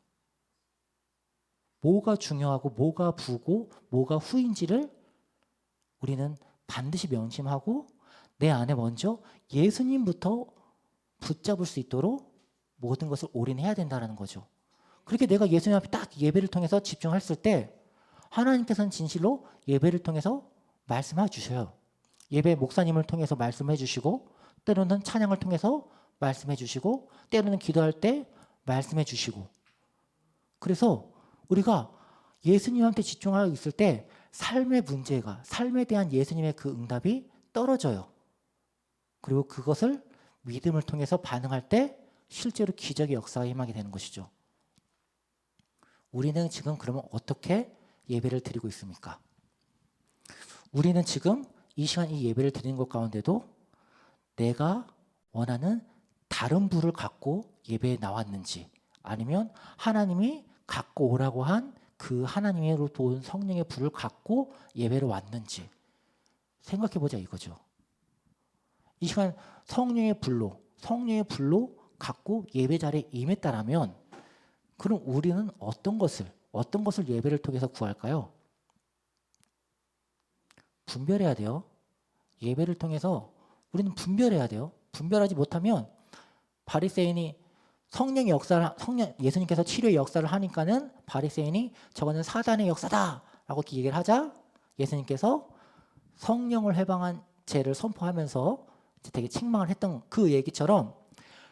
뭐가 중요하고 뭐가 부고 뭐가 후인지를 우리는 반드시 명심하고 내 안에 먼저 예수님부터 붙잡을 수 있도록 모든 것을 올인해야 된다는 거죠. 그렇게 내가 예수님 앞에 딱 예배를 통해서 집중했을 때 하나님께서는 진실로 예배를 통해서 말씀해 주셔요. 예배 목사님을 통해서 말씀해 주시고 때로는 찬양을 통해서 말씀해 주시고 때로는 기도할 때 말씀해 주시고 그래서 우리가 예수님한테 집중하고 있을 때 삶의 문제가 삶에 대한 예수님의 그 응답이 떨어져요. 그리고 그것을 믿음을 통해서 반응할 때 실제로 기적의 역사가 임하게 되는 것이죠. 우리는 지금 그러면 어떻게 예배를 드리고 있습니까? 우리는 지금 이 시간 이 예배를 드리는 것 가운데도 내가 원하는 다른 불을 갖고 예배에 나왔는지 아니면 하나님이 갖고 오라고 한 그 하나님으로부터 온 성령의 불을 갖고 예배로 왔는지 생각해보자 이거죠. 이 시간 성령의 불로 갖고 예배 자리에 임했다라면 그럼 우리는 어떤 것을 예배를 통해서 구할까요? 분별해야 돼요. 예배를 통해서 우리는 분별해야 돼요. 분별하지 못하면 바리새인이 예수님께서 치료의 역사를 하니까는 바리새인이 저거는 사단의 역사다라고 얘기를 하자 예수님께서 성령을 해방한 죄를 선포하면서 되게 책망을 했던 그 얘기처럼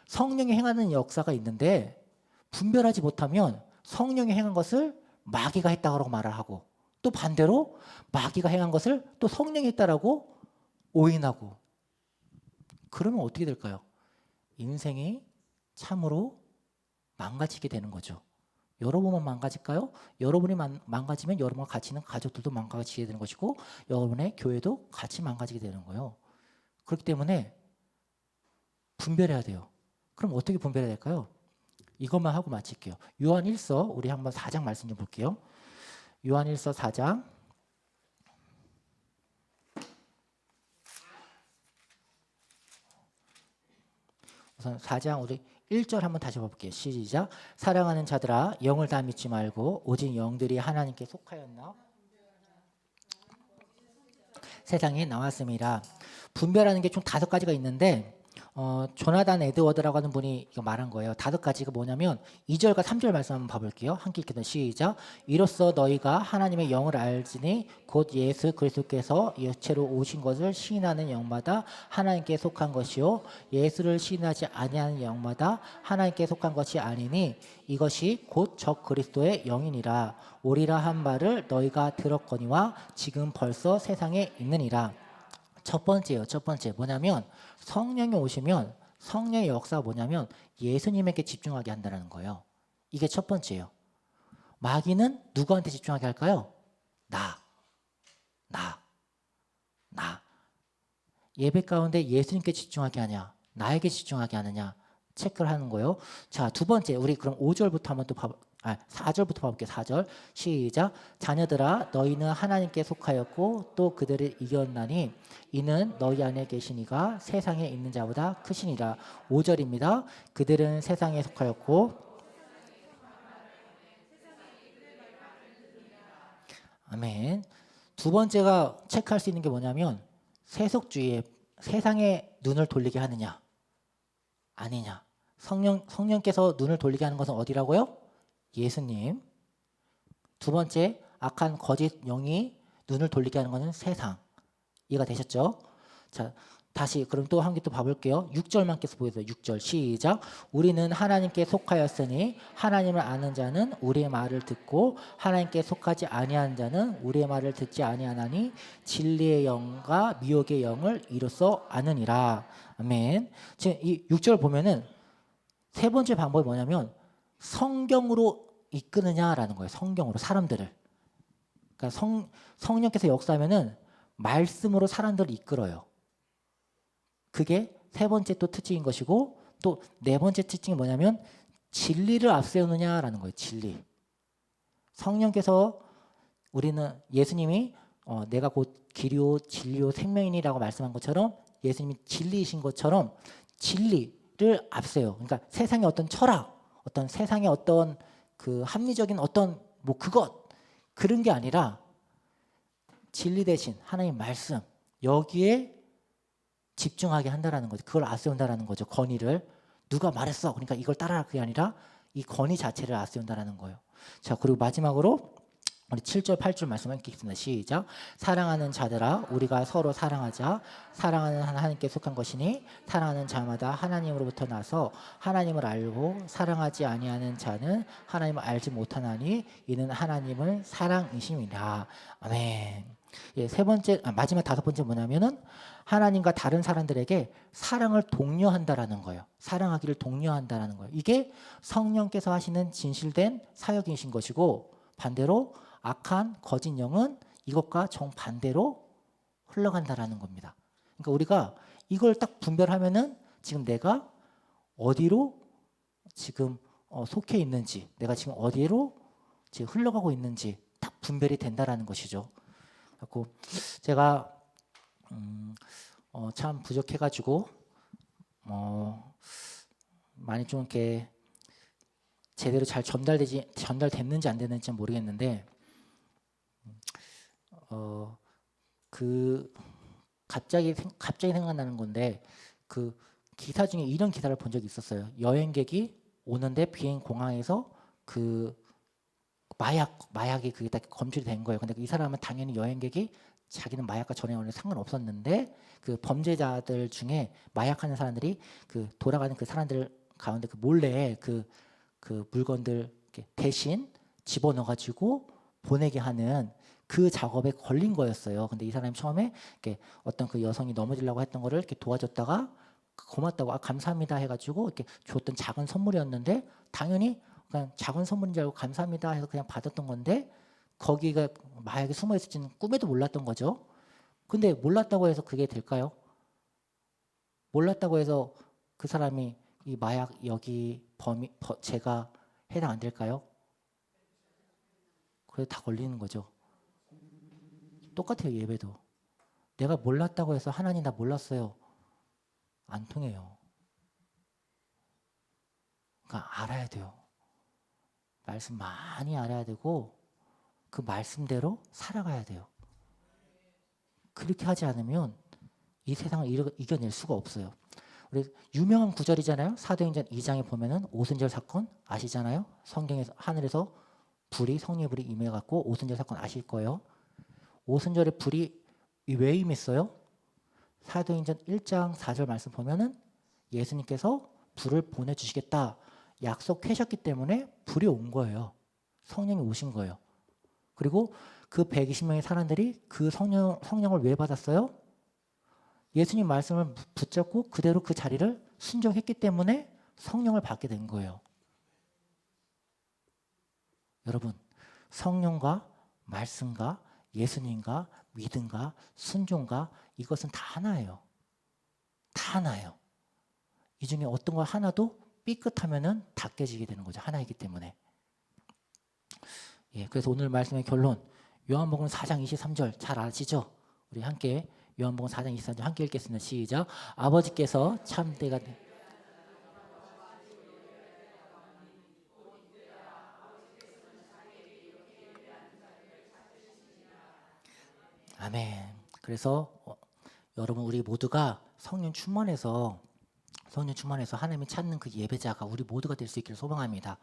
성령이 행하는 역사가 있는데 분별하지 못하면 성령이 행한 것을 마귀가 했다고 말을 하고 또 반대로 마귀가 행한 것을 또 성령이 했다라고 오인하고 그러면 어떻게 될까요? 인생이 참으로 망가지게 되는 거죠. 여러분만 망가질까요? 여러분이 망가지면 여러분과 같이 있는 가족들도 망가지게 되는 것이고 여러분의 교회도 같이 망가지게 되는 거예요. 그렇기 때문에 분별해야 돼요. 그럼 어떻게 분별해야 될까요? 이것만 하고 마칠게요. 요한 1서 우리 한번 4장 말씀 좀 볼게요. 요한 1서 4장 우선 4장 우리 1절 한번 다시 볼게요. 시작. 사랑하는 자들아 영을 다 믿지 말고 오직 영들이 하나님께 속하였나 세상에 나왔습니다. 분별하는 게 총 5가지가 있는데 조나단 에드워드라고 하는 분이 이거 말한 거예요. 5가지가 뭐냐면 2절과 3절 말씀 한번 봐볼게요. 함께 읽겠습니다. 시작. 이로써 너희가 하나님의 영을 알지니 곧 예수 그리스도께서 육체로 오신 것을 시인하는 영마다 하나님께 속한 것이요 예수를 시인하지 아니하는 영마다 하나님께 속한 것이 아니니 이것이 곧 적 그리스도의 영이니라. 오리라 한 말을 너희가 들었거니와 지금 벌써 세상에 있느니라. 첫 번째 뭐냐면 성령이 오시면 성령의 역사가 뭐냐면 예수님에게 집중하게 한다는 거예요. 이게 첫 번째예요. 마귀는 누구한테 집중하게 할까요? 나. 예배 가운데 예수님께 집중하게 하냐 나에게 집중하게 하느냐 체크를 하는 거예요. 자, 두 번째 우리 그럼 5절부터 한번 또 4절부터 봐볼게요. 4절 시작. 자녀들아 너희는 하나님께 속하였고 또 그들을 이겼나니 이는 너희 안에 계신 이가 세상에 있는 자보다 크시니라. 5절입니다. 그들은 세상에 속하였고 아멘. 두 번째가 체크할 수 있는 게 뭐냐면 세속주의에 세상에 눈을 돌리게 하느냐 아니냐. 성령께서 눈을 돌리게 하는 것은 어디라고요? 예수님. 두 번째, 악한 거짓 영이 눈을 돌리게 하는 것은 세상. 이해가 되셨죠? 자, 다시 그럼 또 한 개 또 봐볼게요. 6절만 계속 보여주세요. 6절 시작. 우리는 하나님께 속하였으니 하나님을 아는 자는 우리의 말을 듣고 하나님께 속하지 아니한 자는 우리의 말을 듣지 아니하나니 진리의 영과 미혹의 영을 이로써 아느니라. 아멘. 지금 이 6절 보면은 세 번째 방법이 뭐냐면 성경으로 이끄느냐라는 거예요. 성경으로 사람들을. 그러니까 성령께서 역사하면은 말씀으로 사람들을 이끌어요. 그게 세 번째 또 특징인 것이고 또 네 번째 특징이 뭐냐면 진리를 앞세우느냐라는 거예요. 진리. 성령께서 우리는 예수님이 내가 곧 길이요 진리요 생명이니라고 말씀한 것처럼 예수님이 진리이신 것처럼 진리를 앞세요. 그러니까 세상의 어떤 철학, 어떤 세상의 어떤 그 합리적인 어떤 뭐 그것 그런 게 아니라 진리 대신 하나님 말씀 여기에 집중하게 한다라는 거죠. 그걸 앞세운다라는 거죠. 권위를 누가 말했어. 그러니까 이걸 따라라 그게 아니라 이 권위 자체를 앞세운다라는 거예요. 자, 그리고 마지막으로 우리 7절 8절 말씀 함께 읽습니다. 시작. 사랑하는 자들아 우리가 서로 사랑하자. 사랑하는 하나님께 속한 것이니 사랑하는 자마다 하나님으로부터 나서 하나님을 알고 사랑하지 아니하는 자는 하나님을 알지 못하나니 이는 하나님은 사랑이심이라. 아멘. 예, 세 번째 마지막 다섯 번째 뭐냐면은 하나님과 다른 사람들에게 사랑을 독려한다라는 거예요. 사랑하기를 독려한다라는 거예요. 이게 성령께서 하시는 진실된 사역이신 것이고 반대로 악한 거짓 영은 이것과 정반대로 흘러간다라는 겁니다. 그러니까 우리가 이걸 딱 분별하면은 지금 내가 어디로 지금 속해 있는지 내가 지금 어디로 지금 흘러가고 있는지 딱 분별이 된다라는 것이죠. 그래서 제가 참 부족해가지고 많이 좀 이렇게 제대로 잘 전달됐는지 안 됐는지 모르겠는데 그 갑자기 생각나는 건데 그 기사 중에 이런 기사를 본 적이 있었어요. 여행객이 오는데 비행 공항에서 그 마약이 그게 딱 검출이 된 거예요. 근데 이 사람은 당연히 여행객이 자기는 마약과 전혀 상관없었는데 그 범죄자들 중에 마약하는 사람들이 그 돌아가는 그 사람들 가운데 그 몰래 그 물건들 대신 집어넣어가지고 보내게 하는 그 작업에 걸린 거였어요. 근데 이 사람이 처음에 이렇게 어떤 그 여성이 넘어지려고 했던 거를 이렇게 도와줬다가 고맙다고 감사합니다 해가지고 이렇게 줬던 작은 선물이었는데 당연히 그냥 작은 선물인 줄 알고 감사합니다 해서 그냥 받았던 건데 거기가 마약이 숨어 있을지는 꿈에도 몰랐던 거죠. 근데 몰랐다고 해서 그게 될까요? 몰랐다고 해서 그 사람이 이 마약 여기 죄가 해당 안 될까요? 그래서 다 걸리는 거죠. 똑같아요. 예배도. 내가 몰랐다고 해서 하나님 나 몰랐어요. 안 통해요. 그러니까 알아야 돼요. 말씀 많이 알아야 되고 그 말씀대로 살아가야 돼요. 그렇게 하지 않으면 이 세상을 이겨낼 수가 없어요. 우리 유명한 구절이잖아요. 사도행전 2장에 보면은 오순절 사건 아시잖아요. 성경에서 하늘에서 성령의 불이 임해갖고 오순절 사건 아실 거예요. 오순절에 불이 왜 임했어요? 사도행전 1장 4절 말씀 보면은 예수님께서 불을 보내주시겠다 약속하셨기 때문에 불이 온 거예요. 성령이 오신 거예요. 그리고 그 120명의 사람들이 그 성령을 왜 받았어요? 예수님 말씀을 붙잡고 그대로 그 자리를 순종했기 때문에 성령을 받게 된 거예요. 여러분, 성령과 말씀과 예수님과 믿음과 순종과 이것은 다 하나예요. 다 하나예요. 이 중에 어떤 거 하나도 삐끗하면은 다 깨지게 되는 거죠. 하나이기 때문에. 예, 그래서 오늘 말씀의 결론 요한복음 4장 23절 잘 아시죠? 우리 함께 요한복음 4장 23절 함께 읽겠습니다. 시작. 아버지께서 참되가 아멘. 그래서 여러분 우리 모두가 성령 충만해서 하나님이 찾는 그 예배자가 우리 모두가 될 수 있기를 소망합니다.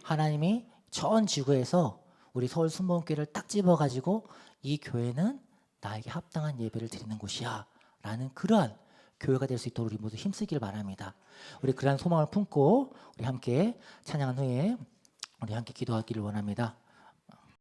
하나님이 전 지구에서 우리 서울 순복음교회를 딱 집어가지고 이 교회는 나에게 합당한 예배를 드리는 곳이야 라는 그러한 교회가 될 수 있도록 우리 모두 힘쓰길 바랍니다. 우리 그러한 소망을 품고 우리 함께 찬양한 후에 우리 함께 기도하기를 원합니다.